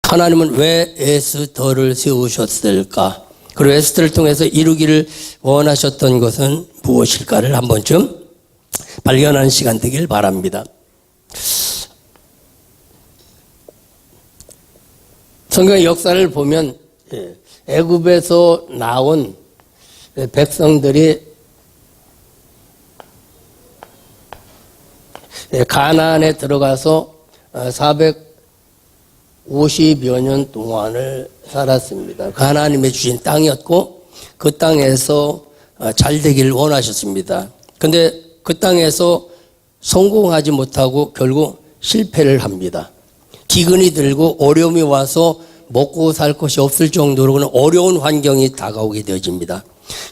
하나님은 왜 에스더를 세우셨을까? 그리고 에스더를 통해서 이루기를 원하셨던 것은 무엇일까를 한 번쯤 발견하는 시간 되길 바랍니다. 성경의 역사를 보면 애굽에서 나온 백성들이 가나안에 들어가서 450여 년 동안을 살았습니다. 하나님의 주신 땅이었고 그 땅에서 잘 되기를 원하셨습니다. 그런데 그 땅에서 성공하지 못하고 결국 실패를 합니다. 기근이 들고 어려움이 와서 먹고 살 것이 없을 정도로 어려운 환경이 다가오게 되어집니다.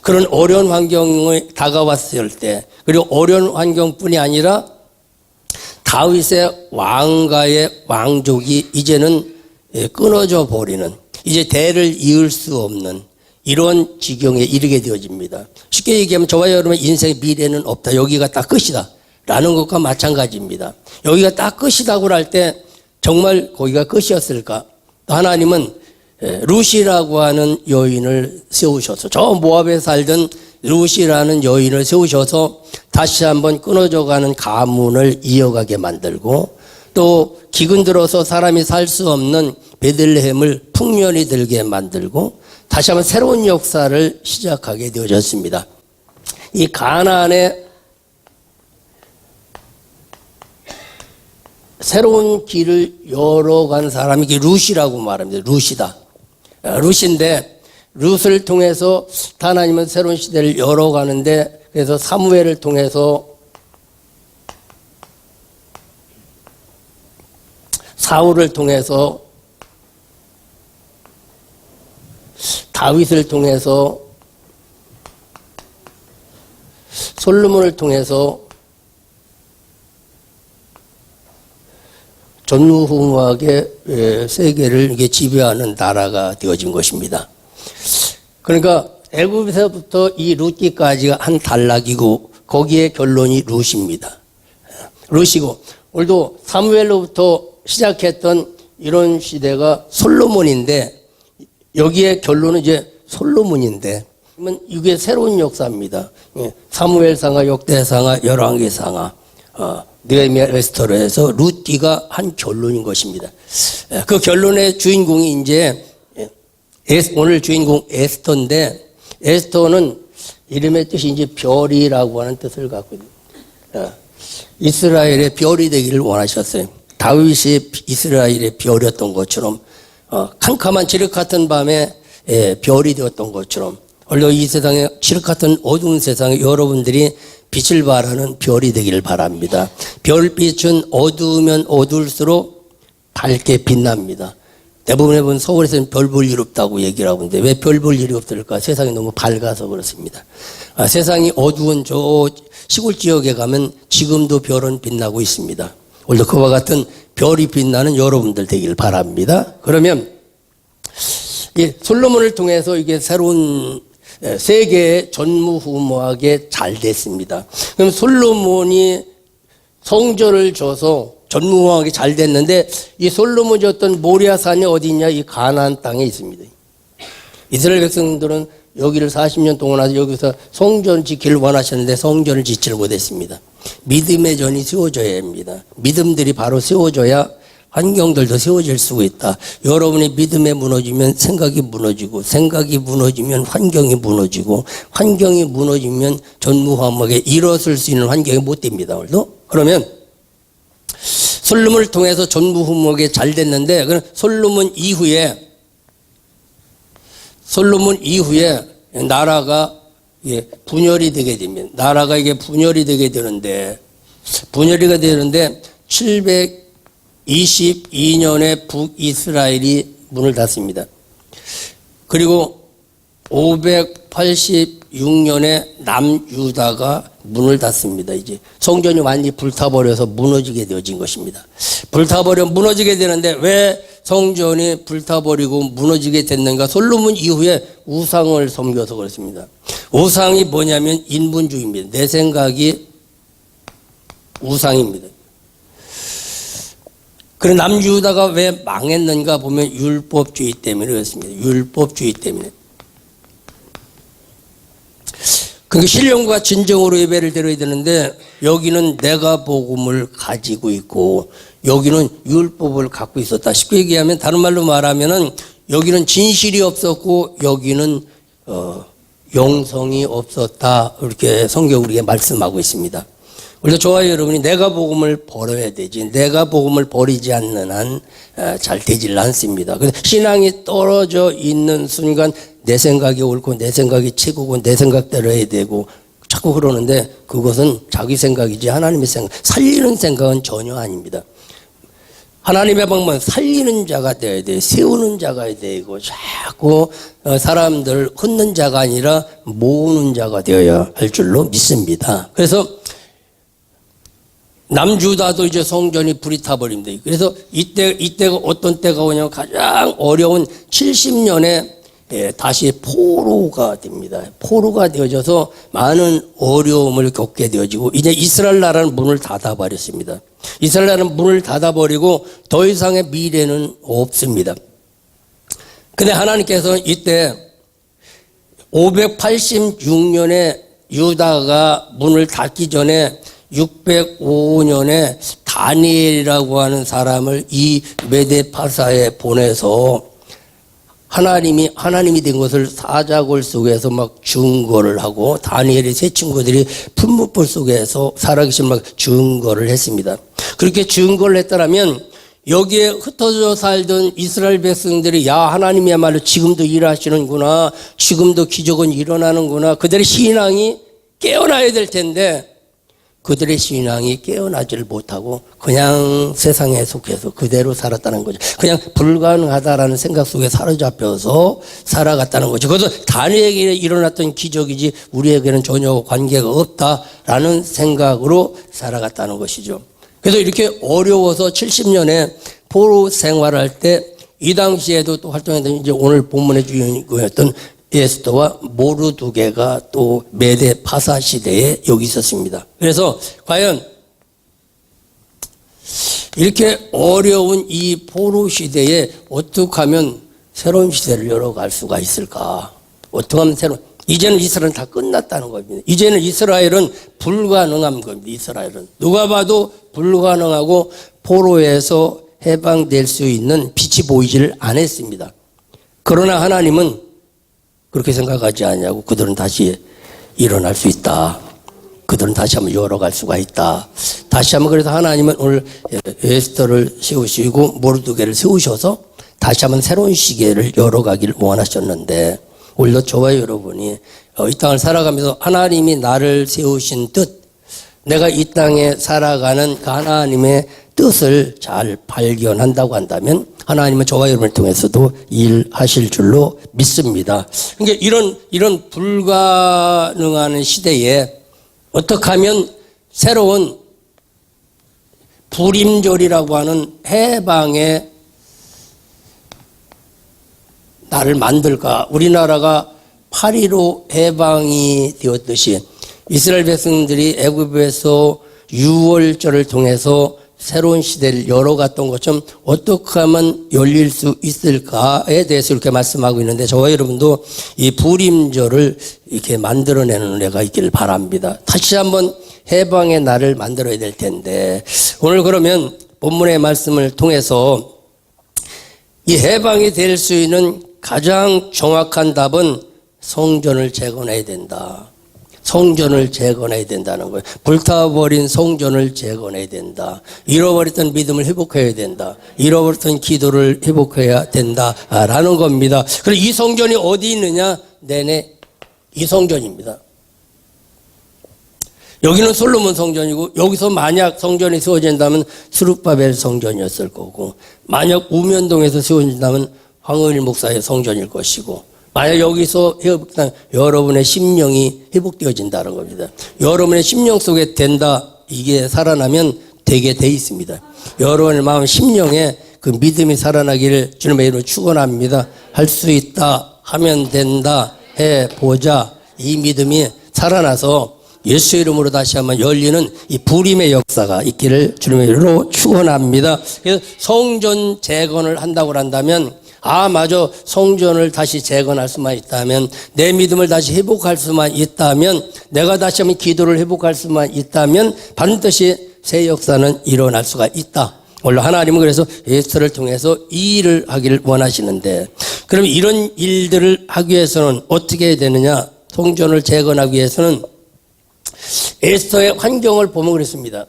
그런 어려운 환경이 다가왔을 때, 그리고 어려운 환경뿐이 아니라 다윗의 왕가의 왕족이 이제는 끊어져 버리는, 이제 대를 이을 수 없는 이런 지경에 이르게 되어집니다. 쉽게 얘기하면 저와 여러분의 인생의 미래는 없다. 여기가 딱 끝이다. 라는 것과 마찬가지입니다. 여기가 딱 끝이다고 할 때 정말 거기가 끝이었을까? 하나님은 루시라고 하는 여인을 세우셔서, 저 모압에 살던 루시라는 여인을 세우셔서 다시 한번 끊어져가는 가문을 이어가게 만들고, 또 기근 들어서 사람이 살 수 없는 베들레헴을 풍년이 들게 만들고 다시 한번 새로운 역사를 시작하게 되어졌습니다. 이 가나안의 새로운 길을 열어간 사람이 루시라고 말합니다. 루시다. 루시인데 룻을 통해서 하나님은 새로운 시대를 열어가는데, 그래서 사무엘을 통해서 사울을 통해서 다윗을 통해서 솔로몬을 통해서 전무후무하게 세계를 이게 지배하는 나라가 되어진 것입니다. 그러니까 애굽에서부터 이 룻기까지가 한 단락이고 거기에 결론이 룻입니다. 룻이고 오늘도 사무엘로부터 시작했던 이런 시대가 솔로몬인데 여기에 결론은 이제 솔로몬인데 이게 새로운 역사입니다. 사무엘상하, 역대상하, 열왕기상하, 느헤미야, 에스더로 해서 룻기가 한 결론인 것입니다. 그 결론의 주인공이 이제 오늘 주인공 에스더인데, 에스더는 이름의 뜻이 이제 별이라고 하는 뜻을 갖고 있습니다. 이스라엘의 별이 되기를 원하셨어요. 다윗이 이스라엘의 별이었던 것처럼, 캄캄한 지륵 같은 밤에 별이 되었던 것처럼, 오늘 이 세상에 지륵 같은 어두운 세상에 여러분들이 빛을 발하는 별이 되기를 바랍니다. 별빛은 어두우면 어두울수록 밝게 빛납니다. 대부분의 분 서울에서는 별 볼 일 없다고 얘기를 하고 있는데 왜 별 볼 일이 없을까? 세상이 너무 밝아서 그렇습니다. 세상이 어두운 저 시골 지역에 가면 지금도 별은 빛나고 있습니다. 오늘도 그와 같은 별이 빛나는 여러분들 되기를 바랍니다. 그러면 이 솔로몬을 통해서 이게 새로운 세계에 전무후무하게 잘 됐습니다. 그럼 솔로몬이 성전을 줘서 전무후무하게 잘 됐는데, 이 솔로몬이 졌던 모리아산이 어디 있냐? 이 가나안 땅에 있습니다. 이스라엘 백성들은 여기를 40년 동안 와서 여기서 성전 짓기를 원하셨는데 성전을 짓지를 못했습니다. 믿음의 전이 세워져야 합니다. 믿음들이 바로 세워져야 환경들도 세워질 수가 있다. 여러분의 믿음에 무너지면 생각이 무너지고, 생각이 무너지면 환경이 무너지고, 환경이 무너지면 전무후무하게 일어설 수 있는 환경이 못 됩니다. 오늘도. 그러면 솔로몬을 통해서 전무후무하게 잘 됐는데, 그럼 솔로몬 이후에 나라가 분열이 되게 됩니다. 나라가 이게 분열이 되는데 722년에 북이스라엘이 문을 닫습니다. 그리고 586년에 남유다가 문을 닫습니다. 이제 성전이 완전히 불타버려서 무너지게 되어진 것입니다. 무너지게 되는데 왜 성전이 불타버리고 무너지게 됐는가? 솔로몬 이후에 우상을 섬겨서 그렇습니다. 우상이 뭐냐면 인본주의입니다. 내 생각이 우상입니다. 그래 남유다가 왜 망했는가 보면 율법주의 때문에 그렇습니다. 율법주의 때문에. 그러니까 신령과 진정으로 예배를 드려야 되는데 여기는 내가 복음을 가지고 있고 여기는 율법을 갖고 있었다. 쉽게 얘기하면 다른 말로 말하면은 여기는 진실이 없었고 여기는 영성이 없었다. 이렇게 성경 우리에게 말씀하고 있습니다. 그래서 저와 여러분이 내가 복음을 버려야 되지 내가 복음을 버리지 않는 한 잘 되질 않습니다. 그래서 신앙이 떨어져 있는 순간 내 생각이 옳고 내 생각이 최고고 내 생각대로 해야 되고 자꾸 그러는데 그것은 자기 생각이지 하나님의 생각, 살리는 생각은 전혀 아닙니다. 하나님의 방법은 살리는 자가 되어야 돼, 세우는 자가 되고 자꾸 사람들 흩는 자가 아니라 모으는 자가 되어야 할 줄로 믿습니다. 그래서 남유다도 이제 성전이 불이 타버립니다. 그래서 이때가 어떤 때가 오냐면 가장 어려운 70년에 다시 포로가 됩니다. 포로가 되어져서 많은 어려움을 겪게 되어지고 이제 이스라엘 나라는 문을 닫아버렸습니다. 이스라엘 나라는 문을 닫아버리고 더 이상의 미래는 없습니다. 근데 하나님께서 이때 586년에 유다가 문을 닫기 전에 605년에 다니엘이라고 하는 사람을 이 메데파사에 보내서 하나님이 된 것을 사자굴 속에서 막 증거를 하고 다니엘의 세 친구들이 풀무불 속에서 살아계신 막 증거를 했습니다. 그렇게 증거를 했더라면 여기에 흩어져 살던 이스라엘 백성들이 야 하나님이야말로 지금도 일하시는구나 지금도 기적은 일어나는구나 그들의 신앙이 깨어나야 될 텐데 그들의 신앙이 깨어나지를 못하고 그냥 세상에 속해서 그대로 살았다는 거죠. 그냥 불가능하다라는 생각 속에 사로잡혀서 살아갔다는 거죠. 그래서 다니엘에게 일어났던 기적이지 우리에게는 전혀 관계가 없다라는 생각으로 살아갔다는 것이죠. 그래서 이렇게 어려워서 70년에 포로 생활할 때 이 당시에도 또 활동했던 이제 오늘 본문의 주인공이었던 에스더와 모르두게가 또 메데 파사 시대에 여기 있었습니다. 그래서 과연 이렇게 어려운 이 포로 시대에 어떻게 하면 새로운 시대를 열어갈 수가 있을까? 어떻게 하면 이제는 이스라엘은 다 끝났다는 겁니다. 이제는 이스라엘은 불가능한 겁니다. 이스라엘은 누가 봐도 불가능하고 포로에서 해방될 수 있는 빛이 보이지를 않았습니다. 그러나 하나님은 그렇게 생각하지 않냐고 그들은 다시 일어날 수 있다. 그들은 다시 한번 열어갈 수가 있다. 다시 한번 그래서 하나님은 오늘 에스더를 세우시고 모르두게를 세우셔서 다시 한번 새로운 시계를 열어가기를 원하셨는데 오늘도 저와 여러분이 이 땅을 살아가면서 하나님이 나를 세우신 뜻 내가 이 땅에 살아가는 그 하나님의 뜻을 잘 발견한다고 한다면 하나님은 저와 여러분을 통해서도 일하실 줄로 믿습니다. 그러니까 이런 불가능한 시대에 어떻게 하면 새로운 불임절이라고 하는 해방의 날을 만들까? 우리나라가 8.15 해방이 되었듯이 이스라엘 백성들이 애굽에서 유월절을 통해서 새로운 시대를 열어갔던 것처럼 어떻게 하면 열릴 수 있을까에 대해서 이렇게 말씀하고 있는데 저와 여러분도 이 불임절을 이렇게 만들어내는 은혜가 있기를 바랍니다. 다시 한번 해방의 날을 만들어야 될 텐데 오늘 그러면 본문의 말씀을 통해서 이 해방이 될 수 있는 가장 정확한 답은 성전을 재건해야 된다. 성전을 재건해야 된다는 거예요. 불타버린 성전을 재건해야 된다. 잃어버렸던 믿음을 회복해야 된다. 잃어버렸던 기도를 회복해야 된다라는 겁니다. 그리고 이 성전이 어디 있느냐? 내내 이 성전입니다. 여기는 솔로몬 성전이고 여기서 만약 성전이 세워진다면 스룹바벨 성전이었을 거고 만약 우면동에서 세워진다면 황의일 목사의 성전일 것이고 만약 여기서 회복되면 여러분의 심령이 회복되어진다는 겁니다. 여러분의 심령 속에 된다 이게 살아나면 되게 돼 있습니다. 여러분의 마음 심령에 그 믿음이 살아나기를 주님의 이름으로 축원합니다. 할 수 있다 하면 된다 해보자 이 믿음이 살아나서 예수의 이름으로 다시 한번 열리는 이 부림의 역사가 있기를 주님의 이름으로 축원합니다. 그래서 성전 재건을 한다고 한다면 맞아, 성전을 다시 재건할 수만 있다면, 내 믿음을 다시 회복할 수만 있다면, 내가 다시 한번 기도를 회복할 수만 있다면 반드시 새 역사는 일어날 수가 있다. 물론 하나님은 그래서 에스더를 통해서 이 일을 하기를 원하시는데, 그럼 이런 일들을 하기 위해서는 어떻게 해야 되느냐? 성전을 재건하기 위해서는 에스더의 환경을 보면 그렇습니다.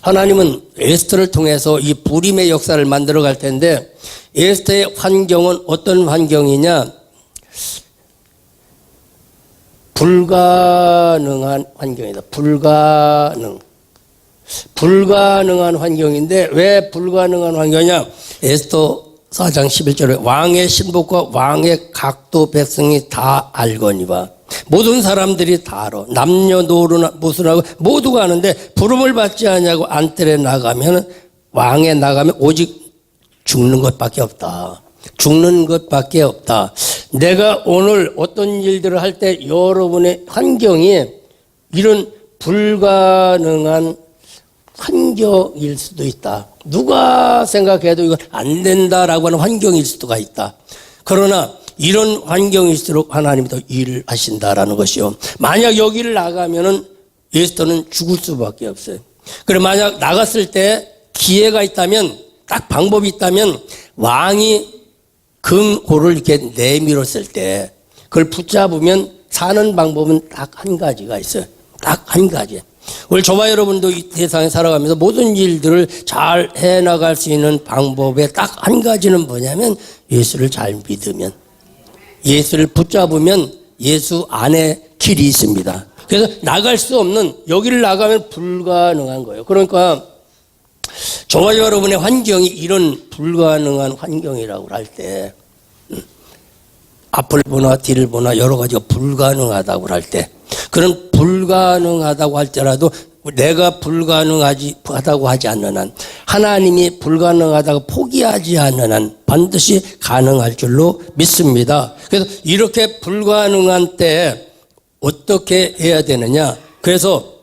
하나님은 에스더를 통해서 이 부림의 역사를 만들어 갈 텐데, 에스더의 환경은 어떤 환경이냐? 불가능한 환경이다. 불가능한 환경인데, 왜 불가능한 환경이냐? 에스더 4장 11절에 왕의 신복과 왕의 각도 백성이 다 알거니와, 모든 사람들이 다 알아. 남녀노루나 무슨하고 모두가 아는데, 부름을 받지 않냐고 안뜰에 나가면, 왕에 나가면 오직 죽는 것밖에 없다. 죽는 것밖에 없다. 내가 오늘 어떤 일들을 할 때 여러분의 환경이 이런 불가능한 환경일 수도 있다. 누가 생각해도 이건 안 된다라고 하는 환경일 수가 있다. 그러나 이런 환경일수록 하나님이 더 일을 하신다라는 것이요. 만약 여기를 나가면은 에스더는 죽을 수밖에 없어요. 그리고 만약 나갔을 때 기회가 있다면, 딱 방법이 있다면, 왕이 금고를 이렇게 내밀었을 때 그걸 붙잡으면 사는 방법은 딱 한 가지가 있어요. 딱 한 가지. 우리 저와 여러분도 이 세상에 살아가면서 모든 일들을 잘 해나갈 수 있는 방법의 딱 한 가지는 뭐냐면, 예수를 잘 믿으면, 예수를 붙잡으면 예수 안에 길이 있습니다. 그래서 나갈 수 없는, 여기를 나가면 불가능한 거예요. 그러니까 저와 여러분의 환경이 이런 불가능한 환경이라고 할 때, 앞을 보나 뒤를 보나 여러 가지가 불가능하다고 할 때, 그런 불가능하다고 할 때라도 내가 불가능하다고 하지 않는 한, 하나님이 불가능하다고 포기하지 않는 한 반드시 가능할 줄로 믿습니다. 그래서 이렇게 불가능한 때 어떻게 해야 되느냐? 그래서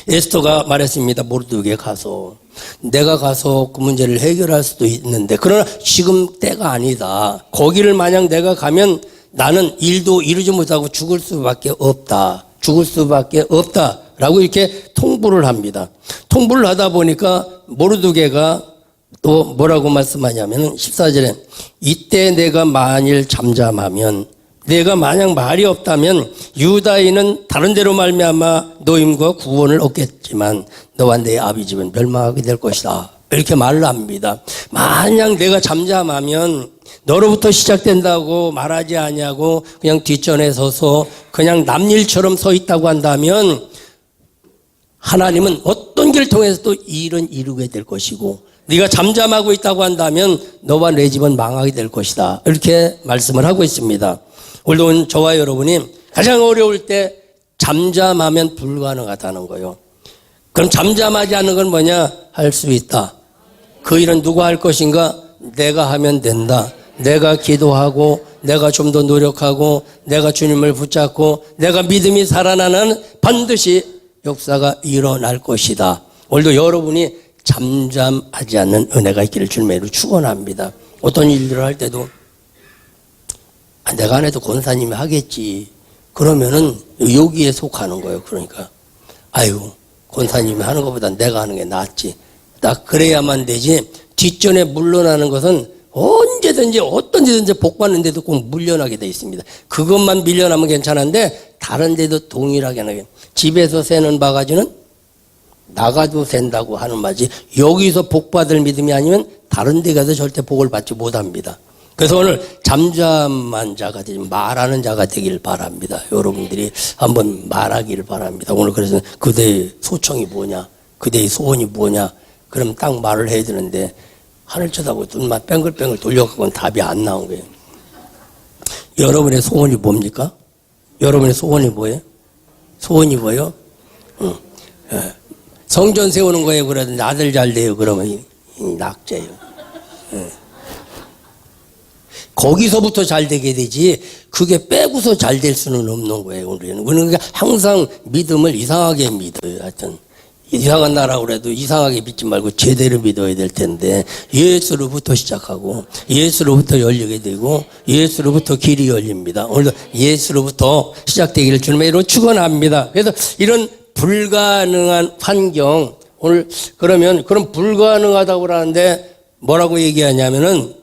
에스더가 말했습니다. 모르드게에 가서, 내가 가서 그 문제를 해결할 수도 있는데, 그러나 지금 때가 아니다. 거기를 만약 내가 가면 나는 일도 이루지 못하고 죽을 수밖에 없다. 라고 이렇게 통보를 합니다. 통보를 하다 보니까 모르드게가 또 뭐라고 말씀하냐면 14절에, 이때 내가 만일 잠잠하면, 내가 만약 말이 없다면 유다인은 다른 데로 말미암아 노임과 구원을 얻겠지만 너와 내 아비 집은 멸망하게 될 것이다. 이렇게 말을 합니다. 만약 내가 잠잠하면, 너로부터 시작된다고 말하지 아니하고 그냥 뒷전에 서서 그냥 남일처럼 서 있다고 한다면, 하나님은 어떤 길을 통해서 또 일은 이루게 될 것이고, 네가 잠잠하고 있다고 한다면 너와 내 집은 망하게 될 것이다. 이렇게 말씀을 하고 있습니다. 오늘도 저와 여러분이 가장 어려울 때 잠잠하면 불가능하다는 거예요. 그럼 잠잠하지 않는 건 뭐냐? 할 수 있다. 그 일은 누가 할 것인가? 내가 하면 된다. 내가 기도하고, 내가 좀 더 노력하고, 내가 주님을 붙잡고, 내가 믿음이 살아나는 반드시 역사가 일어날 것이다. 오늘도 여러분이 잠잠하지 않는 은혜가 있기를 주님으로 축원합니다. 어떤 일들을 할 때도 내가 안 해도 권사님이 하겠지. 그러면은 여기에 속하는 거예요. 그러니까 권사님이 하는 것보다 내가 하는 게 낫지. 딱 그래야만 되지. 뒷전에 물러나는 것은 언제든지 어떤 데든지 복받는 데도 꼭 물려나게 돼 있습니다. 그것만 밀려나면 괜찮은데 다른 데도 동일하게 하게. 집에서 새는 바가지는 나가도 샌다고 하는 말이지, 여기서 복받을 믿음이 아니면 다른 데 가서 절대 복을 받지 못합니다. 그래서 오늘 잠잠한 자가 되지, 말하는 자가 되길 바랍니다. 여러분들이 한번 말하기를 바랍니다. 오늘 그래서 그대의 소청이 뭐냐, 그대의 소원이 뭐냐, 그럼 딱 말을 해야 되는데 하늘 쳐다보고 눈만 뺑글뺑글 돌려가고는 답이 안 나온 거예요. 여러분의 소원이 뭡니까? 여러분의 소원이 뭐예요? 소원이 뭐예요? 성전 세우는 거예요. 그러던데 아들 잘 돼요. 그러면 낙제예요. 거기서부터 잘 되게 되지 그게 빼고서 잘 될 수는 없는 거예요. 우리는 그러니까 항상 믿음을 이상하게 믿어요. 하여튼 이상한 나라고 그래도 이상하게 믿지 말고 제대로 믿어야 될 텐데 예수로부터 시작하고 예수로부터 열리게 되고 예수로부터 길이 열립니다. 오늘도 예수로부터 시작되기를 주님의 이름으로 축원합니다. 그래서 이런 불가능한 환경 오늘 그러면 그럼 불가능하다고 하는데 뭐라고 얘기하냐면은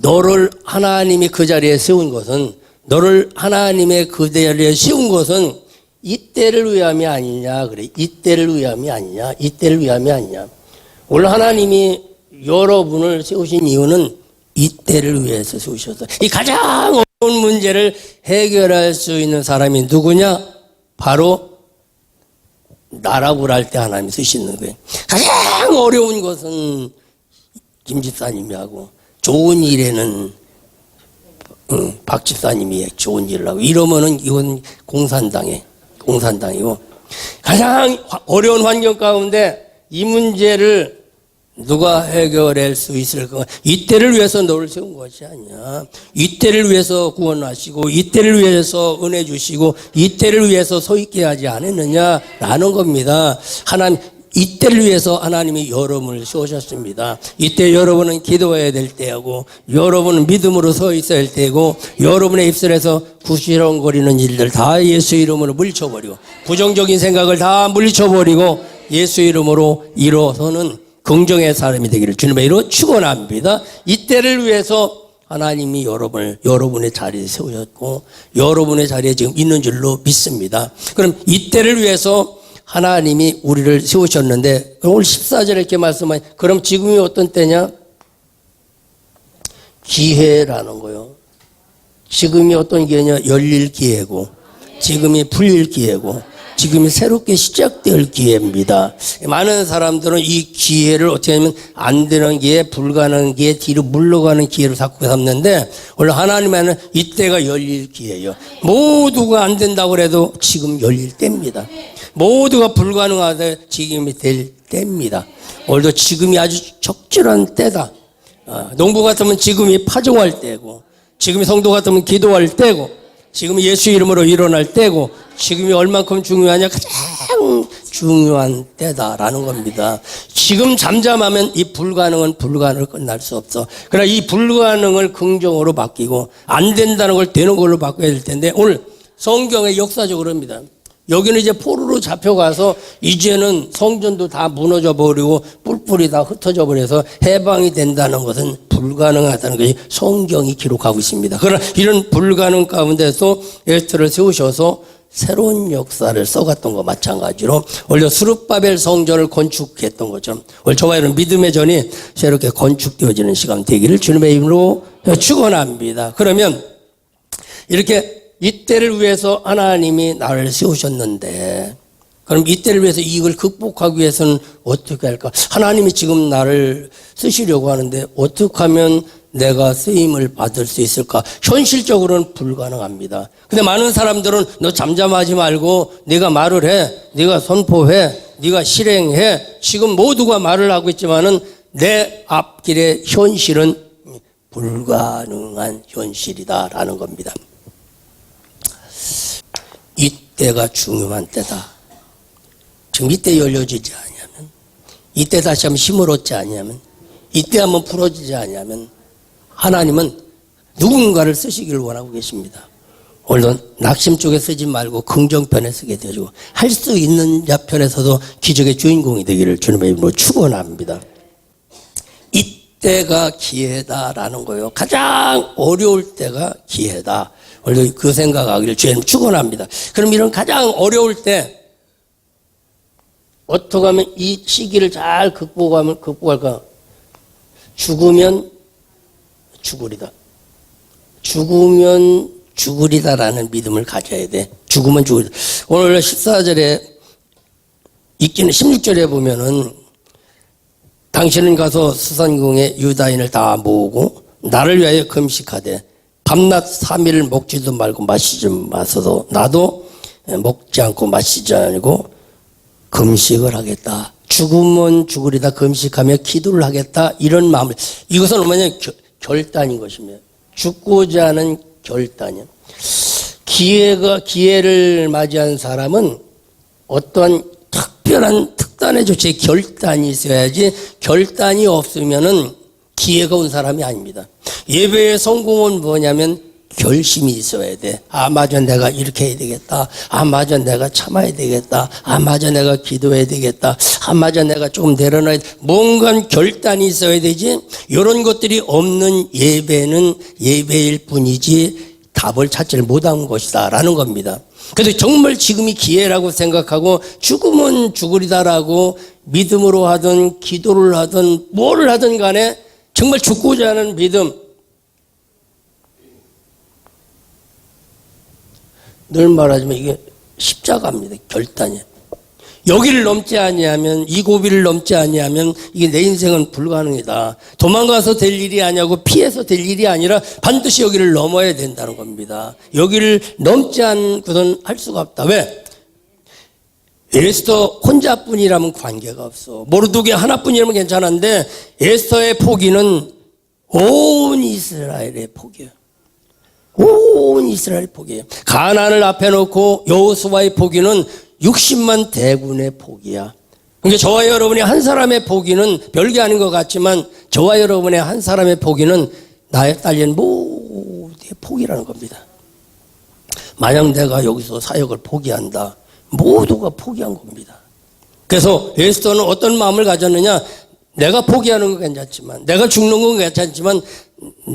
너를 하나님이 그 자리에 세운 것은 너를 하나님의 그 자리에 세운 것은 이때를 위함이 아니냐 그래. 이때를 위함이 아니냐. 이때를 위함이 아니냐. 오늘 하나님이 여러분을 세우신 이유는 이때를 위해서 세우셨어요. 이 가장 어려운 문제를 해결할 수 있는 사람이 누구냐? 바로 나라고 할 때 하나님이 쓰시는 거예요. 가장 어려운 것은 김 집사님이 하고 좋은 일에는 박 집사님이 좋은 일을 하고 이러면은 이건 공산당이고 가장 어려운 환경 가운데 이 문제를 누가 해결할 수 있을까? 이때를 위해서 너를 세운 것이 아니야. 이때를 위해서 구원하시고 이때를 위해서 은혜 주시고 이때를 위해서 서 있게 하지 않았느냐라는 겁니다. 하나님 이때를 위해서 하나님이 여러분을 세우셨습니다. 이때 여러분은 기도해야 될 때하고 여러분은 믿음으로 서 있어야 할 때고 여러분의 입술에서 구시렁거리는 일들 다 예수 이름으로 물리쳐버리고 부정적인 생각을 다 물리쳐버리고 예수 이름으로 일어서는 긍정의 사람이 되기를 주님의 이름으로 축원합니다. 이때를 위해서 하나님이 여러분의 자리에 세우셨고 여러분의 자리에 지금 있는 줄로 믿습니다. 그럼 이때를 위해서 하나님이 우리를 세우셨는데 오늘 14절에 이렇게 말씀하니 그럼 지금이 어떤 때냐? 기회라는 거요. 지금이 어떤 기회냐? 열릴 기회고 지금이 풀릴 기회고 지금이 새롭게 시작될 기회입니다. 많은 사람들은 이 기회를 어떻게 하면 안 되는 기회, 불가능한 기회, 뒤로 물러가는 기회를 자꾸 삼는데 원래 하나님은 이때가 열릴 기회예요. 모두가 안 된다고 해도 지금 열릴 때입니다. 모두가 불가능하다 지금이 될 때입니다. 오늘도 지금이 아주 적절한 때다. 농부 같으면 지금이 파종할 때고 지금이 성도 같으면 기도할 때고 지금이 예수 이름으로 일어날 때고 지금이 얼만큼 중요하냐 가장 중요한 때다라는 겁니다. 지금 잠잠하면 이 불가능은 불가능을 끝날 수 없어. 그러나 이 불가능을 긍정으로 바뀌고 안 된다는 걸 되는 걸로 바꿔야 될 텐데 오늘 성경의 역사적으로 합니다. 여기는 이제 포로로 잡혀가서 이제는 성전도 다 무너져 버리고 뿔뿔이 다 흩어져 버려서 해방이 된다는 것은 불가능하다는 것이 성경이 기록하고 있습니다. 그러나 이런 불가능 가운데서 에스더를 세우셔서 새로운 역사를 써갔던 것 마찬가지로 원래 스룹바벨 성전을 건축했던 것처럼 오늘 저와 여러분 믿음의 전이 새롭게 건축되어지는 시간 되기를 주님의 이름으로 축원합니다. 그러면 이렇게 이때를 위해서 하나님이 나를 세우셨는데 그럼 이때를 위해서 이걸 극복하기 위해서는 어떻게 할까? 하나님이 지금 나를 쓰시려고 하는데 어떻게 하면 내가 쓰임을 받을 수 있을까? 현실적으로는 불가능합니다. 근데 많은 사람들은 너 잠잠하지 말고 네가 말을 해, 네가 선포해, 네가 실행해. 지금 모두가 말을 하고 있지만은 내 앞길의 현실은 불가능한 현실이다라는 겁니다. 이때가 중요한 때다. 지금 이때 열려지지 않으면, 이때 다시 한번 힘을 얻지 않으면, 이때 한번 풀어지지 않으면 하나님은 누군가를 쓰시기를 원하고 계십니다. 물론 낙심 쪽에 쓰지 말고 긍정편에 쓰게 되어지고 할 수 있는 자 편에서도 기적의 주인공이 되기를 주님의 이름으로 축원합니다. 이때가 기회다라는 거예요. 가장 어려울 때가 기회다. 원래 그 생각하기를 주님 축원합니다. 그럼 이런 가장 어려울 때 어떻게 하면 이 시기를 잘 극복할까? 죽으면 죽으리다. 죽으면 죽으리다라는 믿음을 가져야 돼. 죽으면 죽으리다. 오늘 14절에 읽기는 16절에 보면은 당신은 가서 수산궁에 유다인을 다 모으고 나를 위하여 금식하되 밤낮 3일 먹지도 말고 마시지 마소서. 나도 먹지 않고 마시지 않고 금식을 하겠다. 죽으면 죽으리다 금식하며 기도를 하겠다. 이런 마음을. 이것은 뭐냐? 결단인 것입니다. 죽고자 하는 결단이요. 기회를 맞이한 사람은 어떤 특별한 특단의 조치에 결단이 있어야지, 결단이 없으면은 기회가 온 사람이 아닙니다. 예배의 성공은 뭐냐면 결심이 있어야 돼. 아, 맞아, 내가 이렇게 해야 되겠다. 아, 맞아, 내가 참아야 되겠다. 아, 맞아, 내가 기도해야 되겠다. 아, 맞아, 내가 조금 내려놔야 돼. 뭔가 결단이 있어야 되지. 이런 것들이 없는 예배는 예배일 뿐이지 답을 찾지를 못한 것이다 라는 겁니다. 그래서 정말 지금이 기회라고 생각하고 죽으면 죽으리다라고 믿음으로 하든 기도를 하든 뭐를 하든 간에 정말 죽고자 하는 믿음, 늘 말하지만 이게 십자가입니다. 결단이. 여기를 넘지 아니하면, 이 고비를 넘지 아니하면 이게 내 인생은 불가능이다. 도망가서 될 일이 아니고 피해서 될 일이 아니라 반드시 여기를 넘어야 된다는 겁니다. 여기를 넘지 않고는 할 수가 없다. 왜? 에스더 혼자뿐이라면 관계가 없어. 모르드게 하나뿐이라면 괜찮은데 에스더의 포기는 온 이스라엘의 포기예요. 온 이스라엘 포기예요. 가나안을 앞에 놓고 여호수아의 포기는 60만 대군의 포기야. 그러니까 저와 여러분의 한 사람의 포기는 별게 아닌 것 같지만 저와 여러분의 한 사람의 포기는 나에 딸린 모두의 포기라는 겁니다. 만약 내가 여기서 사역을 포기한다, 모두가 포기한 겁니다. 그래서 에스더는 어떤 마음을 가졌느냐, 내가 포기하는 건 괜찮지만, 내가 죽는 건 괜찮지만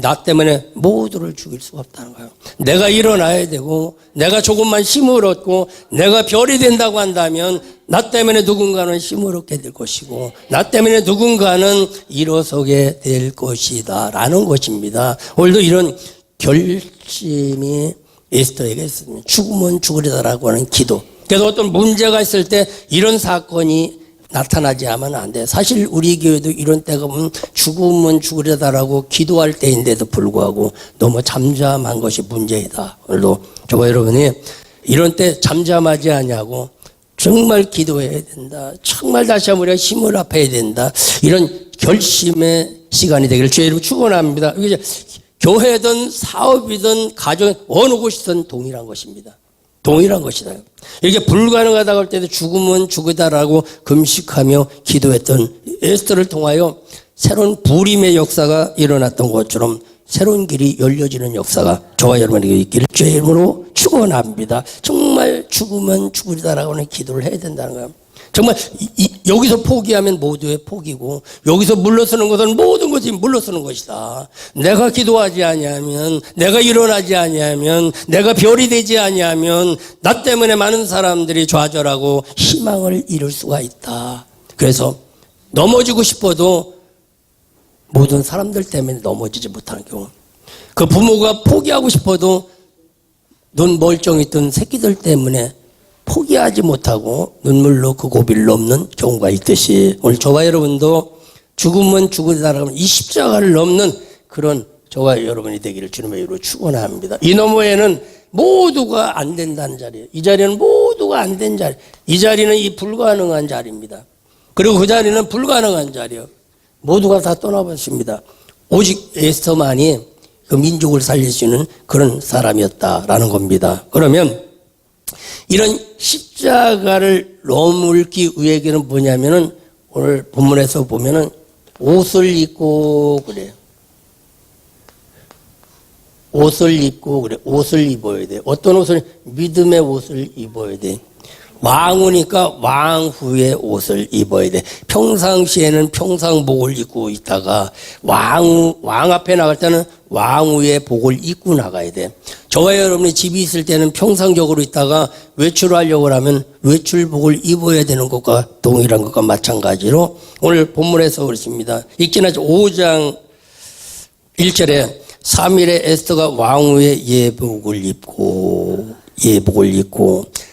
나 때문에 모두를 죽일 수가 없다는 거예요. 내가 일어나야 되고, 내가 조금만 힘을 얻고, 내가 별이 된다고 한다면 나 때문에 누군가는 힘을 얻게 될 것이고, 나 때문에 누군가는 일어서게 될 것이다 라는 것입니다. 오늘도 이런 결심이 에스더에게 있습니다. 죽으면 죽으리다라고 하는 기도. 그래서 어떤 문제가 있을 때 이런 사건이 나타나지 하면 안 돼. 사실 우리 교회도 이런 때가 보면 죽으면 죽으려다라고 기도할 때인데도 불구하고 너무 잠잠한 것이 문제이다. 오늘도 저와 여러분이 이런 때 잠잠하지 않냐고, 정말 기도해야 된다. 정말 다시 한번 우리가 힘을 합해야 된다. 이런 결심의 시간이 되기를 주의 이름으로 축원합니다. 이게 교회든 사업이든 가정 어느 곳이든 동일한 것입니다. 동일한 것이다. 이렇게 불가능하다고 할 때도 죽으면 죽으다라고 금식하며 기도했던 에스더를 통하여 새로운 부림의 역사가 일어났던 것처럼 새로운 길이 열려지는 역사가 저와 여러분에게 있기를 주의 이름으로 축원합니다. 정말 죽으면 죽으리다라고 하는 기도를 해야 된다는 거예요. 정말 여기서 포기하면 모두의 포기고, 여기서 물러서는 것은 모든 것이 물러서는 것이다. 내가 기도하지 아니하면, 내가 일어나지 아니하면, 내가 별이 되지 아니하면 나 때문에 많은 사람들이 좌절하고 희망을 잃을 수가 있다. 그래서 넘어지고 싶어도 모든 사람들 때문에 넘어지지 못하는 경우, 그 부모가 포기하고 싶어도 눈 멀쩡히 뜬 새끼들 때문에 포기하지 못하고 눈물로 그 고비를 넘는 경우가 있듯이, 오늘 저와 여러분도 죽으면 죽으리다라고 이 십자가를 넘는 그런 저와 여러분이 되기를 주님의 이름으로 축원합니다. 이 너머에는 모두가 안 된다는 자리예요. 이 자리는 모두가 안 된 자리. 이 자리는 이 불가능한 자리입니다. 그리고 그 자리는 불가능한 자리예요. 모두가 다 떠나버렸습니다. 오직 에스더만이 그 민족을 살릴 수 있는 그런 사람이었다라는 겁니다. 그러면 이런 십자가를 넘기 위해서는 뭐냐면은 오늘 본문에서 보면은 옷을 입고 그래요. 옷을 입고 그래. 옷을 입어야 돼. 어떤 옷을? 믿음의 옷을 입어야 돼. 왕후니까 왕후의 옷을 입어야 돼. 평상시에는 평상복을 입고 있다가 왕 앞에 나갈 때는 왕후의 복을 입고 나가야 돼. 저와 여러분이 집이 있을 때는 평상적으로 있다가 외출하려고 하면 외출복을 입어야 되는 것과 동일한 것과 마찬가지로 오늘 본문에서 그렇습니다. 읽긴 하죠. 5장 1절에 3일에 에스더가 왕후의 예복을 입고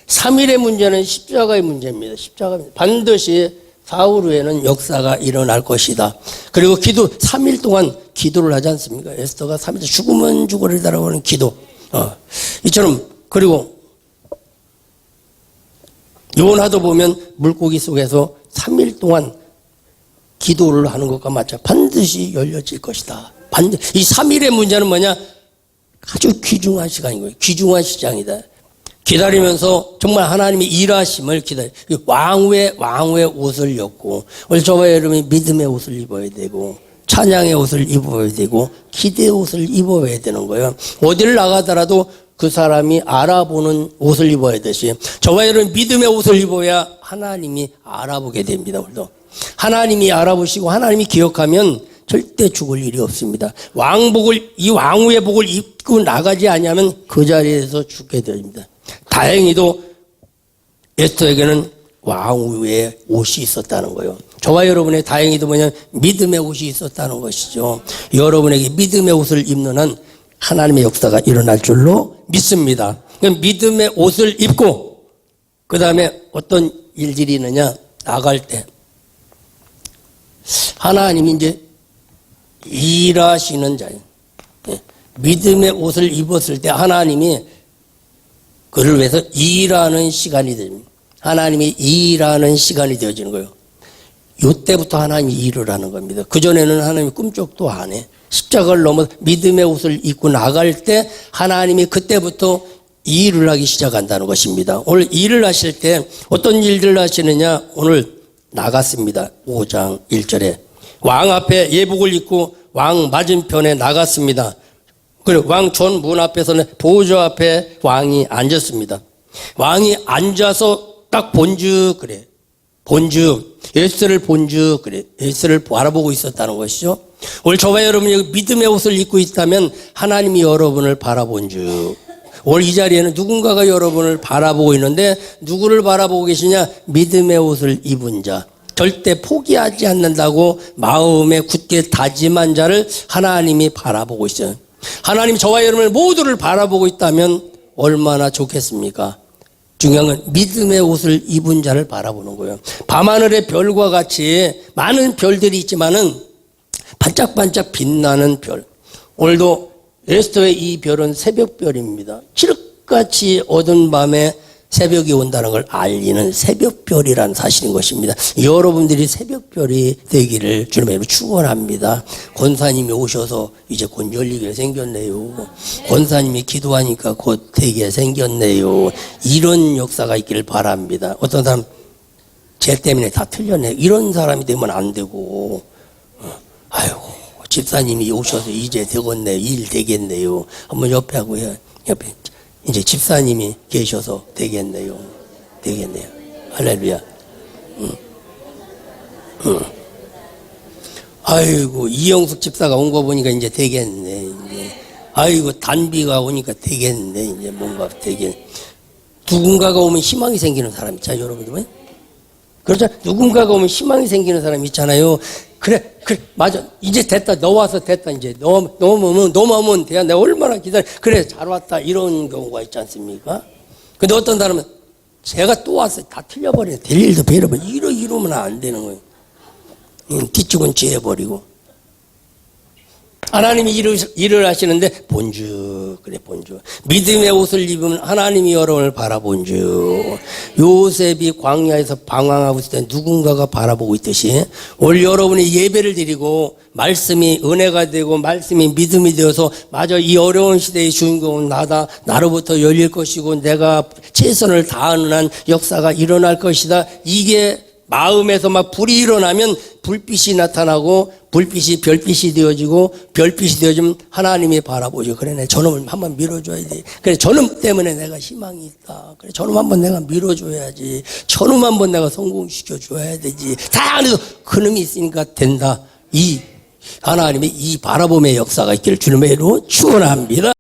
3일의 문제는 십자가의 문제입니다. 십자가입니다. 반드시 사흘 후에는 역사가 일어날 것이다. 그리고 기도 3일 동안 기도를 하지 않습니까? 에스더가 3일 죽으면 죽으리다라고 하는 기도. 이처럼 그리고 요나도 보면 물고기 속에서 3일 동안 기도를 하는 것과 마찬가지 반드시 열려질 것이다. 이 3일의 문제는 뭐냐? 아주 귀중한 시간인 거예요. 귀중한 시장이다. 기다리면서 정말 하나님의 일하심을 기다려. 왕후의 옷을 입고, 오늘 저와 여러분이 믿음의 옷을 입어야 되고, 찬양의 옷을 입어야 되고, 기대의 옷을 입어야 되는 거예요. 어디를 나가더라도 그 사람이 알아보는 옷을 입어야 되시. 저와 여러분 믿음의 옷을 입어야 하나님이 알아보게 됩니다. 오늘도 하나님이 알아보시고 하나님이 기억하면 절대 죽을 일이 없습니다. 이 왕후의 복을 입고 나가지 않으면 그 자리에서 죽게 됩니다. 다행히도 에스더에게는 왕후의 옷이 있었다는 거예요. 저와 여러분의 다행히도 뭐냐면 믿음의 옷이 있었다는 것이죠. 여러분에게 믿음의 옷을 입는 한 하나님의 역사가 일어날 줄로 믿습니다. 믿음의 옷을 입고 그 다음에 어떤 일들이 있느냐, 나갈 때 하나님이 이제 일하시는 자예요. 믿음의 옷을 입었을 때 하나님이 그를 위해서 일하는 시간이 됩니다. 하나님이 일하는 시간이 되어지는 거예요. 이때부터 하나님이 일을 하는 겁니다. 그전에는 하나님이 꿈쩍도 안 해. 십자가를 넘어 믿음의 옷을 입고 나갈 때 하나님이 그때부터 일을 하기 시작한다는 것입니다. 오늘 일을 하실 때 어떤 일들을 하시느냐, 오늘 나갔습니다. 5장 1절에 왕 앞에 예복을 입고 왕 맞은편에 나갔습니다. 그리고 왕 전 문 앞에서는 보좌 앞에 왕이 앉았습니다. 왕이 앉아서 딱 본즉 그래. 본즉 에스더를 본즉 그래. 에스더를 바라보고 있었다는 것이죠. 오늘 저와 여러분이 믿음의 옷을 입고 있다면 하나님이 여러분을 바라본즉, 오늘 이 자리에는 누군가가 여러분을 바라보고 있는데 누구를 바라보고 계시냐? 믿음의 옷을 입은 자, 절대 포기하지 않는다고 마음에 굳게 다짐한 자를 하나님이 바라보고 있어요. 하나님 저와 여러분을 모두를 바라보고 있다면 얼마나 좋겠습니까? 중요한 건 믿음의 옷을 입은 자를 바라보는 거예요. 밤하늘의 별과 같이 많은 별들이 있지만은 반짝반짝 빛나는 별. 오늘도 에스더의 이 별은 새벽별입니다. 칠흑같이 어두운 밤에 새벽이 온다는 걸 알리는 새벽별이라는 사실인 것입니다. 여러분들이 새벽별이 되기를 주님의 이름으로 축원합니다. 권사님이 오셔서 이제 곧 열리게 생겼네요. 권사님이 기도하니까 곧 되게 생겼네요. 이런 역사가 있기를 바랍니다. 어떤 사람 쟤 때문에 다 틀렸네, 이런 사람이 되면 안 되고, 아이고 집사님이 오셔서 이제 되겠네요, 일 되겠네요. 한번 옆에 하고 해요. 옆에 이제 집사님이 계셔서 되겠네요. 할렐루야. 아이고 이영숙 집사가 온 거 보니까 이제 되겠네. 이제. 아이고 단비가 오니까 되겠네. 이제 뭔가 되겠네. 누군가가 오면 희망이 생기는 사람 있잖아요, 여러분들. 그렇죠? 누군가가 오면 희망이 생기는 사람 있잖아요. 그래, 맞아. 이제 됐다. 너 와서 됐다. 이제 너무면 돼. 내가 얼마나 기다려. 그래, 잘 왔다. 이런 경우가 있지 않습니까? 근데 어떤 사람은 제가 또 왔어. 다 틀려버려. 될 일도 배려버려. 이러면 안 되는 거예요. 뒤쪽은 죄해버리고. 하나님이 일을 하시는데 본즉 그래, 본즉 믿음의 옷을 입으면 하나님이 여러분을 바라본즉. 요셉이 광야에서 방황하고 있을 때 누군가가 바라보고 있듯이 오늘 여러분이 예배를 드리고 말씀이 은혜가 되고 말씀이 믿음이 되어서 맞아, 이 어려운 시대의 주인공은 나다. 나로부터 열릴 것이고 내가 최선을 다하는 한 역사가 일어날 것이다. 이게 마음에서 막 불이 일어나면 불빛이 나타나고 불빛이 별빛이 되어지고 별빛이 되어지면 하나님이 바라보죠. 그래, 내 저놈을 한번 밀어줘야 돼. 그래, 저놈 때문에 내가 희망이 있다. 그래, 저놈 한번 내가 밀어줘야지. 저놈 한번 내가 성공시켜줘야 되지. 다 안에서 그놈이 있으니까 된다. 이 하나님의 이 바라봄의 역사가 있기를 주님의 이름으로 축원합니다.